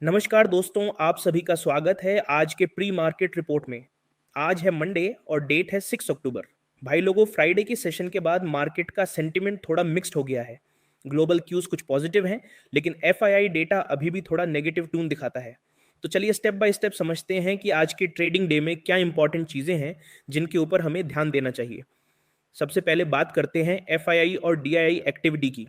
नमस्कार दोस्तों, आप सभी का स्वागत है आज के प्री मार्केट रिपोर्ट में। आज है मंडे और डेट है 6 अक्टूबर। भाई लोगों, फ्राइडे की सेशन के बाद मार्केट का सेंटिमेंट थोड़ा मिक्स्ड हो गया है। ग्लोबल क्यूज कुछ पॉजिटिव हैं, लेकिन एफआईआई डेटा अभी भी थोड़ा नेगेटिव टून दिखाता है। तो चलिए स्टेप बाय स्टेप समझते हैं कि आज के ट्रेडिंग डे में क्या इंपॉर्टेंट चीजें हैं जिनके ऊपर हमें ध्यान देना चाहिए। सबसे पहले बात करते हैं एफआईआई और डीआईआई एक्टिविटी की।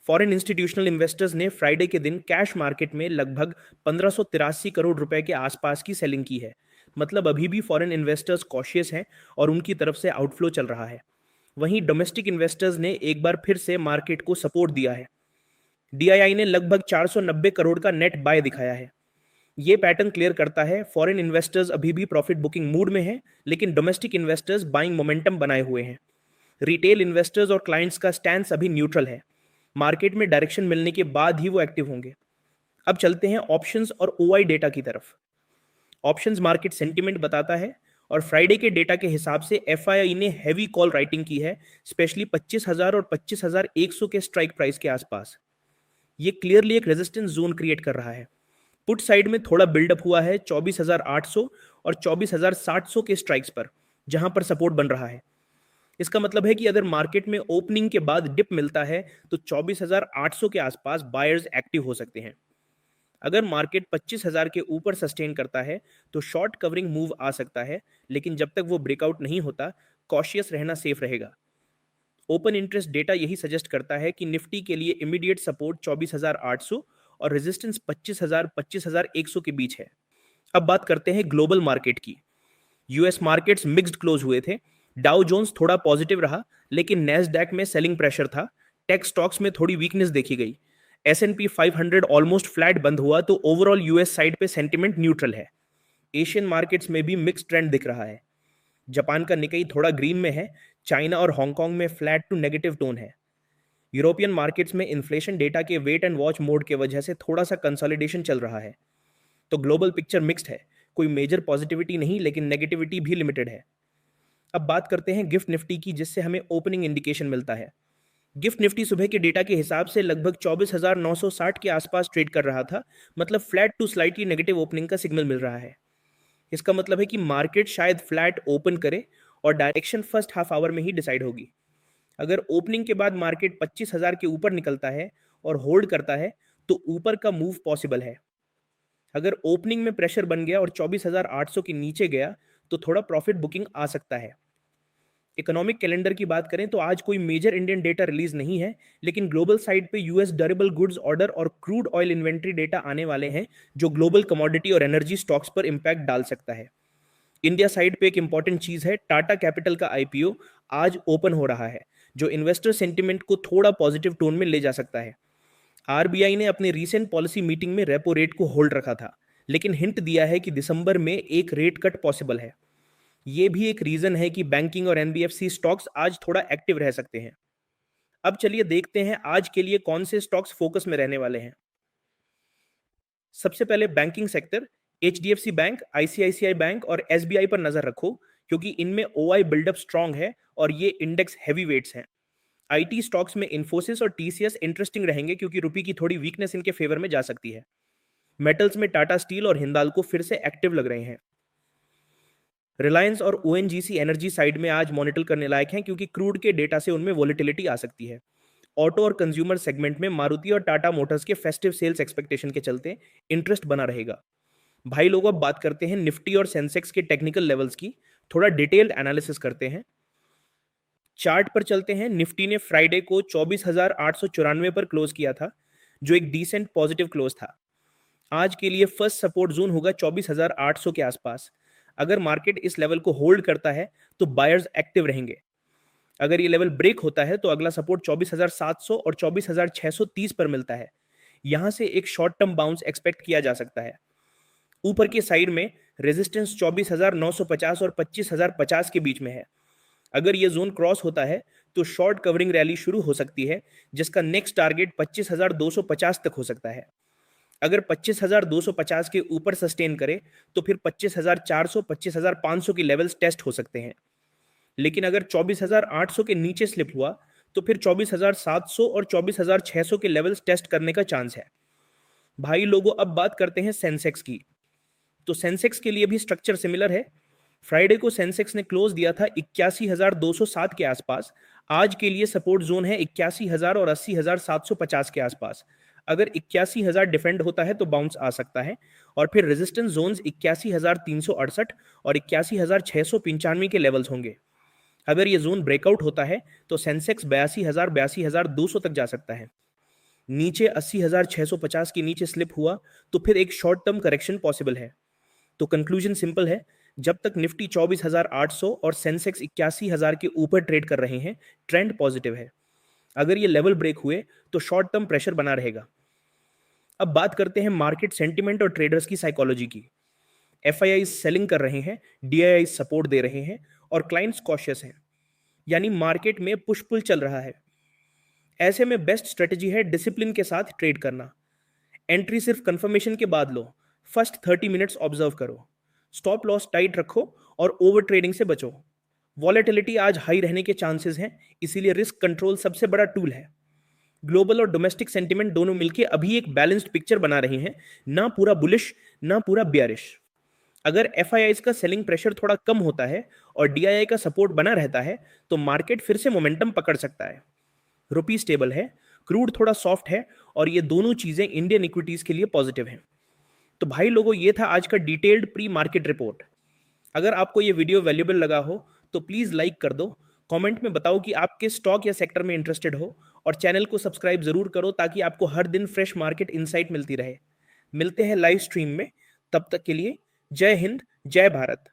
फॉरेन इंस्टीट्यूशनल इन्वेस्टर्स ने फ्राइडे के दिन कैश मार्केट में लगभग 1583 करोड़ रुपए के आसपास की सेलिंग की है। मतलब अभी भी फॉरेन इन्वेस्टर्स कॉशियस हैं और उनकी तरफ से आउटफ्लो चल रहा है। वहीं डोमेस्टिक इन्वेस्टर्स ने एक बार फिर से मार्केट को सपोर्ट दिया है। डीआईआई ने लगभग 490 करोड़ का नेट बाय दिखाया है। ये पैटर्न क्लियर करता है फॉरेन इन्वेस्टर्स अभी भी प्रॉफिट बुकिंग मूड में हैं, लेकिन डोमेस्टिक इन्वेस्टर्स बाइंग मोमेंटम बनाए हुए हैं। रिटेल इन्वेस्टर्स और क्लाइंट्स का स्टैंस अभी न्यूट्रल है। मार्केट में डायरेक्शन मिलने के बाद ही वो एक्टिव होंगे। अब चलते हैं ऑप्शंस और ओआई डेटा की तरफ। ऑप्शंस मार्केट सेंटिमेंट बताता है और फ्राइडे के डेटा के हिसाब से एफआईआई ने हैवी कॉल राइटिंग की है, स्पेशली 25,000 और 25,100 के स्ट्राइक प्राइस के आसपास। ये क्लियरली एक रेजिस्टेंस जोन क्रिएट कर रहा है। पुट साइड में थोड़ा बिल्डअप हुआ है 24,800 और 24,700 के स्ट्राइक्स पर, जहां पर सपोर्ट बन रहा है। इसका मतलब है कि अगर मार्केट में ओपनिंग के बाद डिप मिलता है तो 24,800 के आसपास बायर्स एक्टिव हो सकते हैं। अगर मार्केट 25,000 के ऊपर सस्टेन करता है तो शॉर्ट कवरिंग मूव आ सकता है, लेकिन जब तक वो ब्रेकआउट नहीं होता, कॉशियस रहना सेफ रहेगा। ओपन इंटरेस्ट डेटा यही सजेस्ट करता है कि निफ्टी के लिए इमीडिएट सपोर्ट 24,800 और रेजिस्टेंस 25,000 25,100 के बीच है। अब बात करते हैं ग्लोबल मार्केट की। यूएस मार्केट्स मिक्स्ड क्लोज हुए थे। डाउ जोन्स थोड़ा पॉजिटिव रहा, लेकिन नैस्डैक में सेलिंग प्रेशर था। टेक स्टॉक्स में थोड़ी वीकनेस देखी गई। S&P 500 ऑलमोस्ट फ्लैट बंद हुआ, तो ओवरऑल यूएस साइड पे सेंटिमेंट न्यूट्रल है। एशियन मार्केट्स में भी मिक्स ट्रेंड दिख रहा है। जापान का निकाई थोड़ा ग्रीन में है। चाइना और हांगकांग में फ्लैट टू नेगेटिव टोन है। यूरोपियन मार्केट्स में इन्फ्लेशन डेटा के वेट एंड वॉच मोड के वजह से थोड़ा सा कंसोलिडेशन चल रहा है। तो ग्लोबल पिक्चर मिक्स्ड है। कोई मेजर पॉजिटिविटी नहीं, लेकिन नेगेटिविटी भी लिमिटेड है। अब बात करते हैं गिफ्ट निफ्टी की, जिससे हमें ओपनिंग इंडिकेशन मिलता है। गिफ्ट निफ्टी सुबह के डेटा के हिसाब से लगभग 24,960 के आसपास ट्रेड कर रहा था। मतलब flat to slightly negative opening का सिग्नल मिल रहा है। इसका मतलब है कि मार्केट शायद फ्लैट ओपन करे और डायरेक्शन फर्स्ट हाफ आवर में ही डिसाइड होगी। अगर ओपनिंग के बाद मार्केट 25,000 के ऊपर निकलता है और होल्ड करता है तो ऊपर का मूव पॉसिबल है। अगर ओपनिंग में प्रेशर बन गया और 24,800 के नीचे गया तो थोड़ा प्रॉफिट बुकिंग आ सकता है। इकोनॉमिक कैलेंडर की बात करें तो आज कोई मेजर इंडियन डेटा रिलीज नहीं है, लेकिन ग्लोबल साइड पे यूएस ड्यूरेबल गुड्स ऑर्डर और क्रूड ऑयल इन्वेंट्री डेटा आने वाले हैं, जो ग्लोबल कमोडिटी और एनर्जी स्टॉक्स पर इंपैक्ट डाल सकता है। इंडिया साइड पे एक इंपॉर्टेंट चीज है, टाटा कैपिटल का आईपीओ आज ओपन हो रहा है, जो इन्वेस्टर सेंटिमेंट को थोड़ा पॉजिटिव टोन में ले जा सकता है। आरबीआई ने अपने रीसेंट पॉलिसी मीटिंग में रेपो रेट को होल्ड रखा था, लेकिन हिंट दिया है कि दिसंबर में एक रेट कट पॉसिबल है। ये भी एक रीजन है कि बैंकिंग और एनबीएफसी स्टॉक्स आज थोड़ा एक्टिव रह सकते हैं। अब चलिए देखते हैं आज के लिए कौन से स्टॉक्स फोकस में रहने वाले हैं। सबसे पहले banking sector. HDFC bank, ICICI bank और एसबीआई पर नजर रखो, क्योंकि इनमें ओआई बिल्डअप स्ट्रांग है और ये इंडेक्स हैवी वेट्स हैं। आईटी स्टॉक्स में इन्फोसिस और टीसीएस इंटरेस्टिंग रहेंगे, क्योंकि रुपये की थोड़ी वीकनेस इनके फेवर में जा सकती है। मेटल्स में टाटा स्टील और हिंदाल्को फिर से एक्टिव लग रहे हैं। रिलायंस और ओएनजीसी एनर्जी साइड में आज मॉनिटर करने लायक हैं, क्योंकि क्रूड के डेटा से उनमें वोलेटिलिटी आ सकती है। ऑटो और कंज्यूमर सेगमेंट में मारुति और टाटा मोटर्स के फेस्टिव सेल्स एक्सपेक्टेशन के चलते इंटरेस्ट बना रहेगा। भाई लोगों, अब बात करते हैं निफ्टी और सेंसेक्स के टेक्निकल लेवल्स की। थोड़ा डिटेल्ड एनालिसिस करते हैं। चार्ट पर चलते हैं। निफ्टी ने फ्राइडे को 24,894 पर क्लोज किया था, जो एक डिसेंट पॉजिटिव क्लोज था। आज के लिए फर्स्ट सपोर्ट जोन होगा 24,800 के आसपास। अगर मार्केट इस लेवल को होल्ड करता है तो बायर्स एक्टिव रहेंगे। अगर ये लेवल ब्रेक होता है तो अगला सपोर्ट 24,700 और 24,630 पर मिलता है। यहां से एक शॉर्ट टर्म बाउंस एक्सपेक्ट किया जा सकता है। ऊपर की साइड में रेजिस्टेंस 24,950 और 25,050 के बीच में है। अगर ये जोन क्रॉस होता है तो शॉर्ट कवरिंग रैली शुरू हो सकती है, जिसका नेक्स्ट टारगेट 25,250 तक हो सकता है। अगर 25,250 के ऊपर सस्टेन करे तो फिर 25,400 25,500 की लेवल्स टेस्ट हो सकते हैं। लेकिन अगर 24,800 के नीचे स्लिप हुआ तो फिर 24,700 और 24,600 के लेवल्स टेस्ट करने का चांस है। भाई लोगों, अब बात करते हैं सेंसेक्स की। तो सेंसेक्स के लिए भी स्ट्रक्चर सिमिलर है। फ्राइडे को सेंसेक्स ने क्लोज दिया था 81,207 के आसपास। आज के लिए सपोर्ट जोन है 81,000 और 80,750 के आसपास। अगर 81,000 डिफेंड होता है तो बाउंस आ सकता है, और फिर रेजिस्टेंस जोन्स 81,368 और 81,695 के लेवल्स होंगे। अगर ये जोन ब्रेकआउट होता है तो सेंसेक्स 82,200 तक जा सकता है। नीचे 80,650 के नीचे स्लिप हुआ तो फिर एक शॉर्ट टर्म करेक्शन पॉसिबल है। तो कंक्लूजन सिंपल है, जब तक निफ्टी 24,800 और सेंसेक्स 81,000 के ऊपर ट्रेड कर रहे हैं, ट्रेंड पॉजिटिव है। अगर ये लेवल ब्रेक हुए तो शॉर्ट टर्म प्रेशर बना रहेगा। अब बात करते हैं मार्केट सेंटिमेंट और ट्रेडर्स की साइकोलॉजी की। एफआईआई सेलिंग कर रहे हैं, डीआईआई सपोर्ट दे रहे हैं, और क्लाइंट्स कॉशियस हैं, यानी मार्केट में पुश पुल चल रहा है। ऐसे में बेस्ट स्ट्रेटेजी है डिसिप्लिन के साथ ट्रेड करना। एंट्री सिर्फ कंफर्मेशन के बाद लो। फर्स्ट 30 मिनट्स ऑब्जर्व करो, स्टॉप लॉस टाइट रखो और ओवर ट्रेडिंग से बचो। वॉलेटिलिटी आज हाई रहने के चांसेस हैं, इसीलिए रिस्क कंट्रोल सबसे बड़ा टूल है। ग्लोबल और डोमेस्टिक सेंटिमेंट दोनों मिलकर अभी एक बैलेंस्ड पिक्चर बना रहे हैं, ना पूरा बुलिश ना पूरा बियरिश। अगर एफआईआई का सेलिंग प्रेशर थोड़ा कम होता है और डीआईआई का सपोर्ट बना रहता है तो मार्केट फिर से मोमेंटम पकड़ सकता है। रुपी स्टेबल है, क्रूड थोड़ा सॉफ्ट है, और ये दोनों चीजें इंडियन इक्विटीज के लिए पॉजिटिव हैं। तो भाई लोगों, ये था आज का डिटेल्ड प्री मार्केट रिपोर्ट। अगर आपको ये वीडियो वैल्यूएबल लगा हो तो प्लीज लाइक कर दो, कमेंट में बताओ कि आप किस स्टॉक या सेक्टर में इंटरेस्टेड हो, और चैनल को सब्सक्राइब जरूर करो ताकि आपको हर दिन फ्रेश मार्केट इनसाइट मिलती रहे। मिलते हैं लाइव स्ट्रीम में, तब तक के लिए जय हिंद, जय भारत।